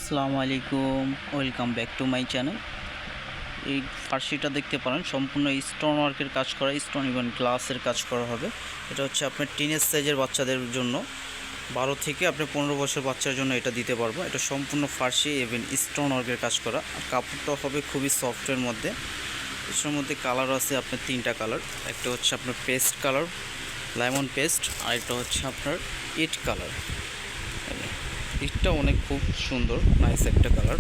আসসালামু আলাইকুম, welcome back to my channel. এই ফার্সিটা দেখতে পারেন সম্পূর্ণ স্টোন ওয়ার্কের কাজ করা, স্টোন ইভেন গ্লাসের কাজ করা হবে। এটা হচ্ছে আপনার টিনেজ সাইজের বাচ্চাদের জন্য, 12 থেকে আপনি 15 বছর বাচ্চার জন্য এটা দিতে পারবো। এটা সম্পূর্ণ ফার্সি ইভেন স্টোন ওয়ার্কের কাজ করা, আর কাপড়টা হবে খুবই সফটের মধ্যে। এটার মধ্যে কালার আছে আপনার 3টা কালার। একটা হচ্ছে আপনার পেস্ট কালার, লেমন পেস্ট, আর একটা হচ্ছে আপনার ইট কালার। ইটটা অনেক খুব সুন্দর, নাইস একটা কালার।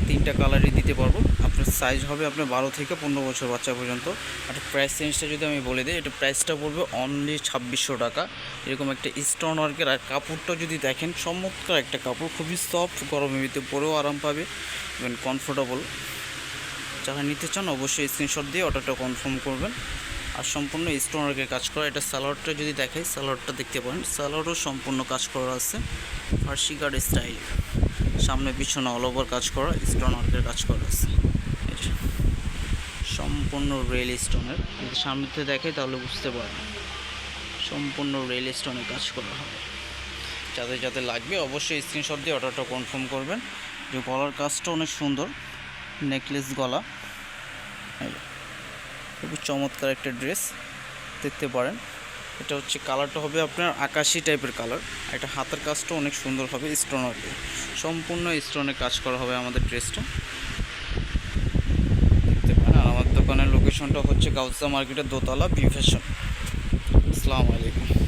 3টা কালারই দিতে পারবো। আপনার সাইজ হবে আপনার 12 থেকে 15 বছর বাচ্চা পর্যন্ত। আর প্রাইস রেঞ্জটা যদি আমি বলে দিই, এটা প্রাইসটা পড়বে অনলি 2600 টাকা। এরকম একটা স্টোন ওয়ার্কের। আর কাপড়টা যদি দেখেন, চমৎকার একটা কাপড়, খুবই সফট, গরমের ভিতরে পরেও আরাম পাবে, ইভেন কমফোর্টেবল। যারা নিতে চান অবশ্যই স্ক্রিনশট দিয়ে অর্ডারটা কনফার্ম করবেন। আর সম্পূর্ণ স্টোন ওয়ার্কের কাজ করা। এটা সালোয়ারটা যদি দেখাই, সালোয়ারটা দেখতে পারেন, সালোয়ারও সম্পূর্ণ কাজ করা আছে ফার্সি কাট স্টাইল। সামনে পিছনে অল ওভার কাজ করা, স্টোন ওয়ার্কের কাজ করা আছে। সম্পূর্ণ রেল স্টোনের, যদি সামনে থেকে দেখাই তাহলে বুঝতে পারবেন সম্পূর্ণ রেল স্টোনের কাজ করা হবে। যাদের যাদের লাগবে অবশ্যই স্ক্রিনশট দিয়ে অর্ডারটা কনফার্ম করবেন। যে গলার কাজটা অনেক সুন্দর, নেকলেস গলা, খুবই চমৎকার একটা ড্রেস দেখতে পারেন। এটা হচ্ছে কালারটা হবে আপনার আকাশি টাইপের কালার। এটা হাতের কাজটা অনেক সুন্দর হবে, স্টোন ওয়ার্কে সম্পূর্ণ স্টোনে কাজ করা হবে আমাদের ড্রেসটা দেখতে পারেন। আর আমার দোকানের লোকেশনটা হচ্ছে গাউসিয়া মার্কেটের দোতলা, বি ফ্যাশন। আসসালামু আলাইকুম।